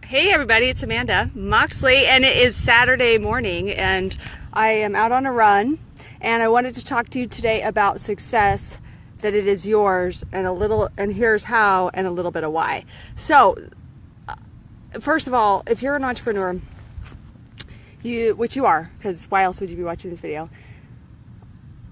Hey everybody, it's Amanda Moxley, and it is Saturday morning, and I am out on a run, and I wanted to talk to you today about success, that it is yours, and here's how, and a little bit of why. So, first of all, if you're an entrepreneur, which you are, because why else would you be watching this video?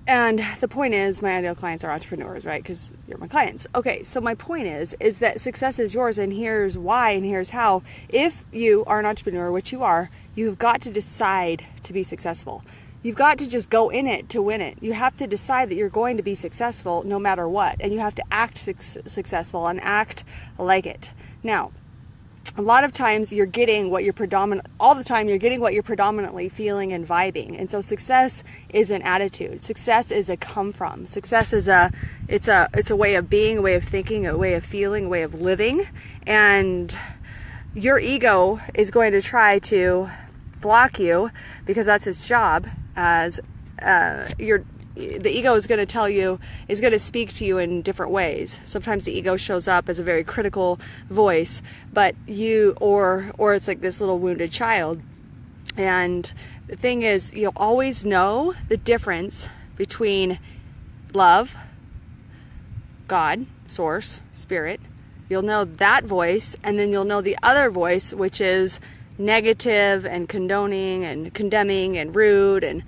And the point is, my ideal clients are entrepreneurs, right? Because you're my clients. Okay, so my point is that success is yours, and here's why, and here's how. If you are an entrepreneur, which you are, you've got to decide to be successful. You've got to just go in it to win it. You have to decide that you're going to be successful no matter what, and you have to act successful and act like it. Now, a lot of times you're getting what you're predominantly feeling and vibing. And so success is an attitude. Success is a come from. Success is it's a way of being, a way of thinking, a way of feeling, a way of living. And your ego is going to try to block you, because that's its job. As the ego is going to tell you, is going to speak to you in different ways. Sometimes the ego shows up as a very critical voice, but or it's like this little wounded child. And the thing is, you'll always know the difference between love, God, source, spirit. You'll know that voice, and then you'll know the other voice, which is negative and condoning and condemning and rude and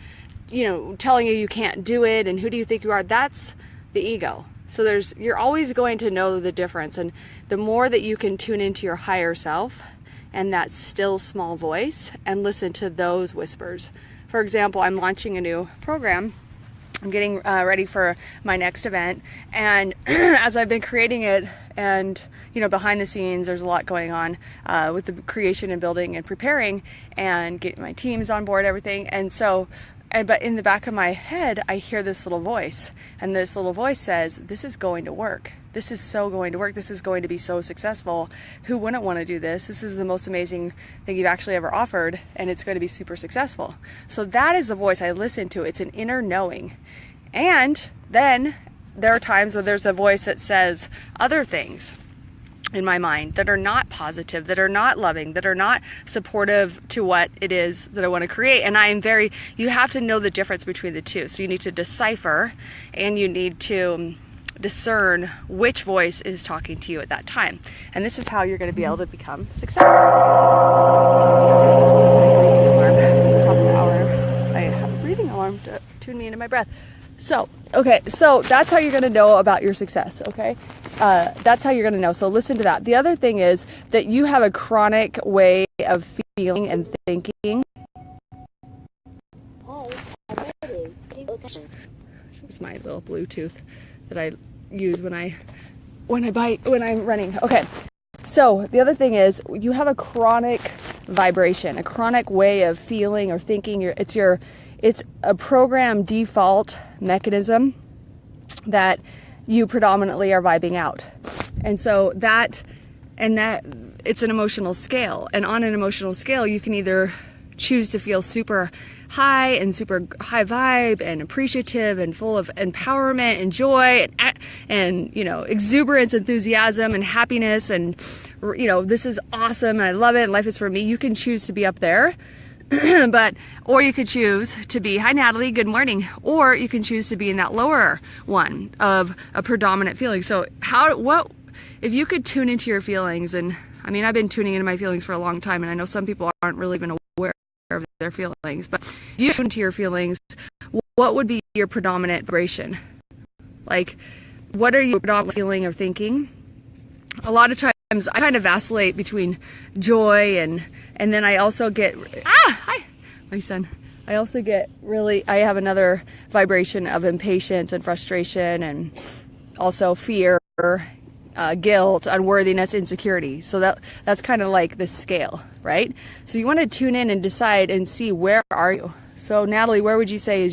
telling you can't do it, and who do you think you are? That's the ego. So you're always going to know the difference, and the more that you can tune into your higher self and that still small voice and listen to those whispers. For example, I'm launching a new program. I'm getting ready for my next event, and as I've been creating it, and behind the scenes there's a lot going on with the creation and building and preparing and getting my teams on board, everything. And so but in the back of my head, I hear this little voice, and this little voice says, this is going to work. This is so going to work. This is going to be so successful. Who wouldn't want to do this? This is the most amazing thing you've actually ever offered, and it's going to be super successful. So that is the voice I listen to. It's an inner knowing. And then there are times where there's a voice that says other things in my mind that are not positive, that are not loving, that are not supportive to what it is that I want to create. And you have to know the difference between the two. So you need to decipher, and you need to discern which voice is talking to you at that time. And this is how you're going to be able to become successful. That's my breathing alarm. Top of the hour, I have a breathing alarm to tune me into my breath. So that's how you're going to know about your success, okay? That's how you're going to know. So listen to that. The other thing is that you have a chronic way of feeling and thinking. This is my little Bluetooth that I use when I'm running. Okay. So the other thing is, you have a chronic vibration, a chronic way of feeling or thinking. It's a programmed default mechanism that you predominantly are vibing out. And so that it's an emotional scale. And on an emotional scale, you can either choose to feel super high and super high vibe and appreciative and full of empowerment and joy and exuberance, enthusiasm and happiness, and this is awesome and I love it and life is for me. You can choose to be up there. Or you could choose to be, hi Natalie, good morning. Or you can choose to be in that lower one of a predominant feeling. So if you could tune into your feelings, and I mean, I've been tuning into my feelings for a long time, and I know some people aren't really even aware of their feelings, but if you tune into your feelings, what would be your predominant vibration? Like, what are you predominantly feeling or thinking? A lot of times I kind of vacillate between joy and then I also get, hi, my son. I also get I have another vibration of impatience and frustration, and also fear, guilt, unworthiness, insecurity. So that's kind of like the scale, right? So you want to tune in and decide and see, where are you? So Natalie, where would you say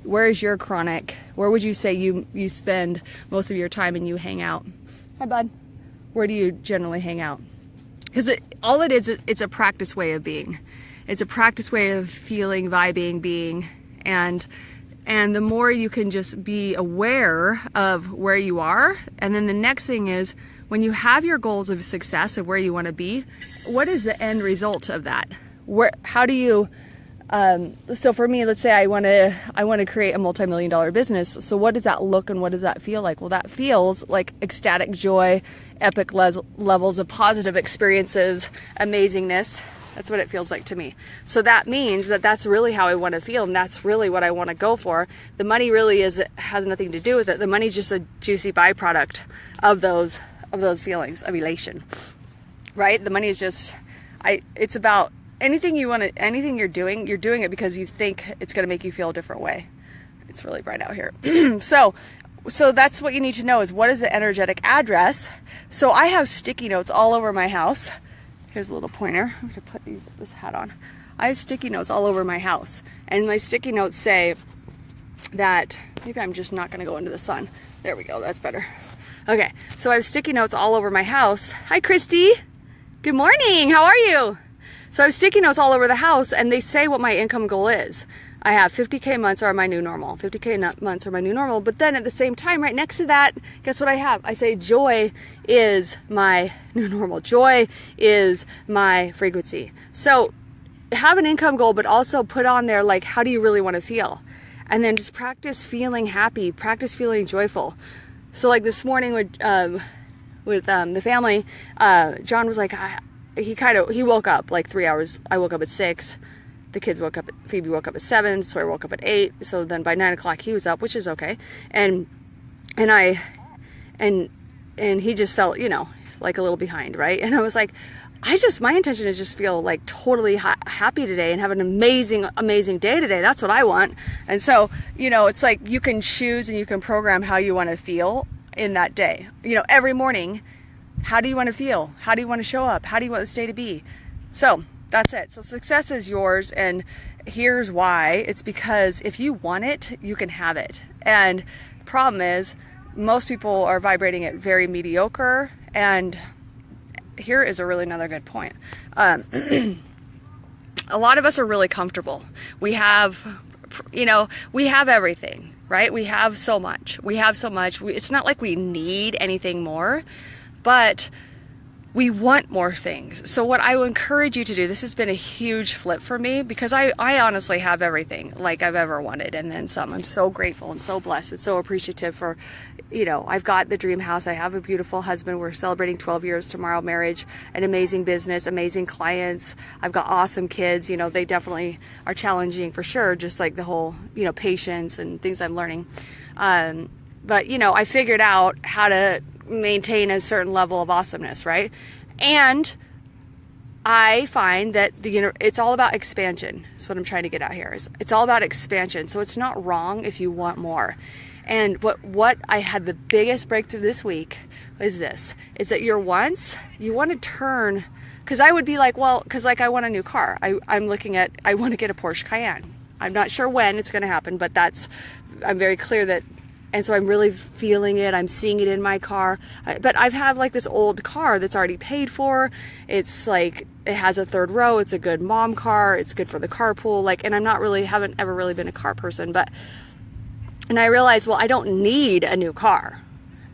where is your chronic, where would you say you spend most of your time and you hang out? Hi, bud. Where do you generally hang out? Because it's a practice way of being. It's a practice way of feeling, vibing, being, and the more you can just be aware of where you are, and then the next thing is, when you have your goals of success of where you want to be, what is the end result of that? How do you, so for me, let's say I want to create a multi-million-dollar business. So what does that look and what does that feel like? Well, that feels like ecstatic joy, epic levels of positive experiences, amazingness. That's what it feels like to me. So that means that that's really how I want to feel, and that's really what I want to go for. The money really has nothing to do with it. The money's just a juicy byproduct of those feelings of elation, right? The money is just, it's about anything anything you're doing it because you think it's going to make you feel a different way. It's really bright out here. So that's what you need to know is what is the energetic address. So I have sticky notes all over my house. Here's a little pointer. I'm going to put this hat on. I have sticky notes all over my house. And my sticky notes say that, maybe I'm just not going to go into the sun. There we go. That's better. Okay. So I have sticky notes all over my house. Hi, Christy. Good morning. How are you? So I have sticky notes all over the house and they say what my income goal is. I have 50K months are my new normal. 50K months are my new normal. But then at the same time, right next to that, guess what I have? I say joy is my new normal. Joy is my frequency. So have an income goal, but also put on there, like, how do you really want to feel? And then just practice feeling happy, practice feeling joyful. So like this morning with the family, John was like, he woke up like 3 hours. I woke up at 6. The kids woke up, Phoebe woke up at 7, so I woke up at 8. So then by 9 o'clock he was up, which is okay. And he just felt, like a little behind, right? And I was like, my intention is just feel like totally happy today and have an amazing, amazing day today. That's what I want. And so, it's like you can choose and you can program how you want to feel in that day. Every morning, how do you want to feel? How do you want to show up? How do you want this day to be? So that's it. So success is yours, and here's why. It's because if you want it, you can have it. And the problem is most people are vibrating at very mediocre, and here is another good point. A lot of us are really comfortable. We have everything, right? We have so much. It's not like we need anything more, but we want more things. So what I will encourage you to do, this has been a huge flip for me because I honestly have everything like I've ever wanted and then some. I'm so grateful and so blessed and so appreciative for, I've got the dream house. I have a beautiful husband. We're celebrating 12 years tomorrow, marriage, an amazing business, amazing clients. I've got awesome kids. They definitely are challenging for sure. Just like the whole, patience and things I'm learning. But, I figured out how to maintain a certain level of awesomeness, right? And I find that it's all about expansion. That's what I'm trying to get out here. It's all about expansion. So it's not wrong if you want more. And what I had the biggest breakthrough this week is that your wants, you want to turn, because I would be like, because I want a new car. I want to get a Porsche Cayenne. I'm not sure when it's going to happen, but I'm very clear that. And so I'm really feeling it. I'm seeing it in my car. But I've had like this old car that's already paid for. It's like, it has a third row. It's a good mom car. It's good for the carpool. And haven't ever really been a car person. And I realized, I don't need a new car.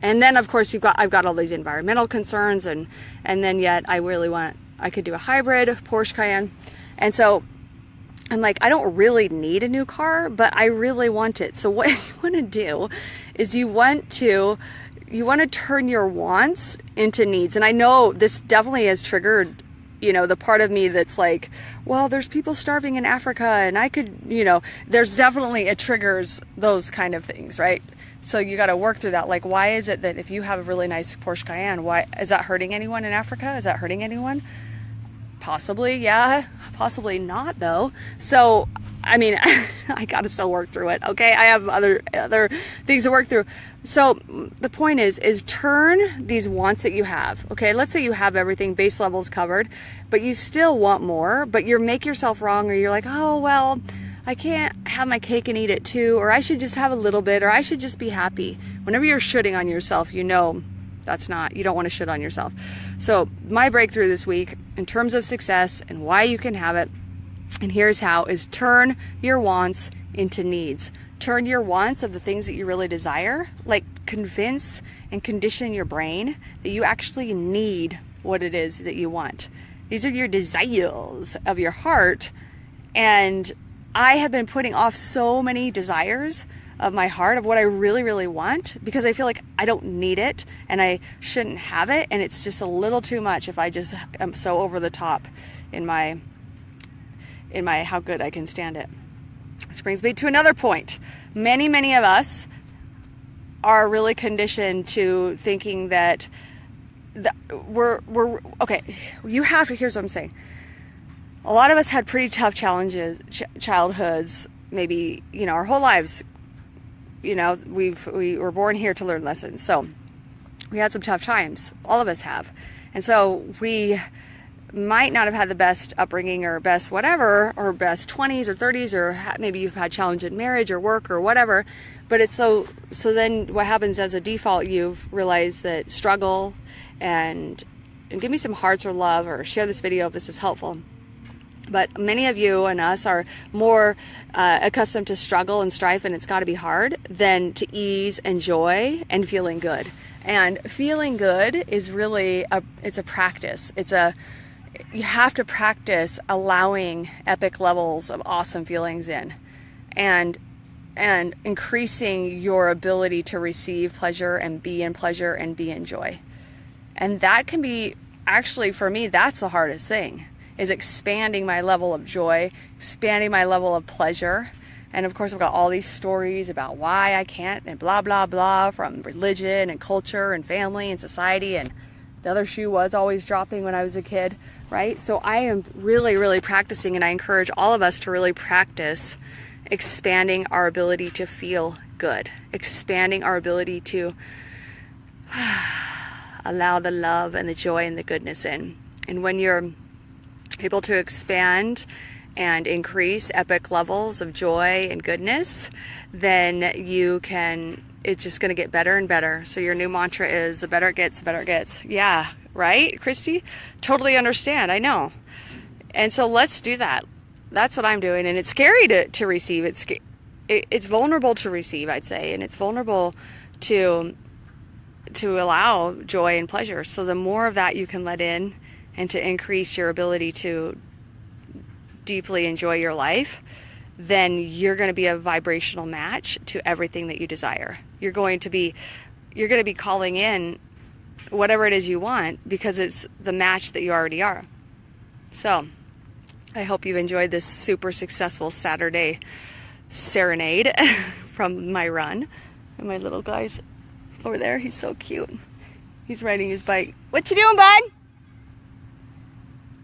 And then of course I've got all these environmental concerns and then yet I could do a hybrid Porsche Cayenne. And so I'm like, I don't really need a new car, but I really want it. So what you want to do is you want to turn your wants into needs. And I know this definitely has triggered, the part of me that's like, there's people starving in Africa and I could, there's definitely, it triggers those kind of things, right? So you got to work through that. Like, why is it that if you have a really nice Porsche Cayenne, why is that hurting anyone in Africa? Is that hurting anyone? Possibly, yeah. Possibly not, though. So, I got to still work through it, okay? I have other things to work through. So, the point is turn these wants that you have, okay? Let's say you have everything, base levels covered, but you still want more, but you make yourself wrong, or you're like, I can't have my cake and eat it too, or I should just have a little bit, or I should just be happy. Whenever you're shitting on yourself, you don't want to shit on yourself. So my breakthrough this week in terms of success and why you can have it, and here's how, is turn your wants into needs. Turn your wants of the things that you really desire, like convince and condition your brain that you actually need what it is that you want. These are your desires of your heart. And I have been putting off so many desires of my heart, of what I really, really want, because I feel like I don't need it and I shouldn't have it. And it's just a little too much if I just am so over the top in my how good I can stand it. Which brings me to another point. Many of us are really conditioned to thinking that we're okay. You have to, here's what I'm saying. A lot of us had pretty tough challenges, childhoods, maybe, our whole lives. We were born here to learn lessons. So we had some tough times. All of us have. And so we might not have had the best upbringing or best whatever, or best 20s or 30s, or maybe you've had challenge in marriage or work or whatever. But it's so then what happens as a default, you've realized that struggle and give me some hearts or love, or share this video if this is helpful. But many of you and us are more accustomed to struggle and strife, and it's got to be hard, than to ease and joy and feeling good. And feeling good is really it's a practice. You have to practice allowing epic levels of awesome feelings in, and increasing your ability to receive pleasure and be in pleasure and be in joy. And that can be, actually for me, that's the hardest thing, is expanding my level of joy, expanding my level of pleasure. And of course, I've got all these stories about why I can't, and blah, blah, blah, from religion and culture and family and society. And the other shoe was always dropping when I was a kid, right? So I am really, really practicing, and I encourage all of us to really practice expanding our ability to feel good, expanding our ability to allow the love and the joy and the goodness in. And when you're able to expand and increase epic levels of joy and goodness, then it's just going to get better and better. So your new mantra is, the better it gets, the better it gets. Yeah, right, Christy? Totally understand, I know. And so let's do that. That's what I'm doing. And it's scary to receive. It's vulnerable to receive, I'd say. And it's vulnerable to allow joy and pleasure. So the more of that you can let in, and to increase your ability to deeply enjoy your life, then you're going to be a vibrational match to everything that you desire. You're going to be calling in whatever it is you want, because it's the match that you already are. So I hope you've enjoyed this super successful Saturday serenade from my run. And my little guy's over there, he's so cute. He's riding his bike. What you doing, bud?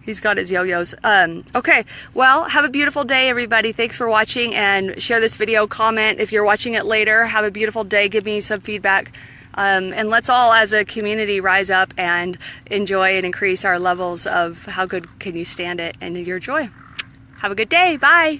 He's got his yo-yos. Okay, well, have a beautiful day, everybody. Thanks for watching, and share this video, comment if you're watching it later. Have a beautiful day. Give me some feedback. And let's all, as a community, rise up and enjoy and increase our levels of how good can you stand it and your joy. Have a good day. Bye.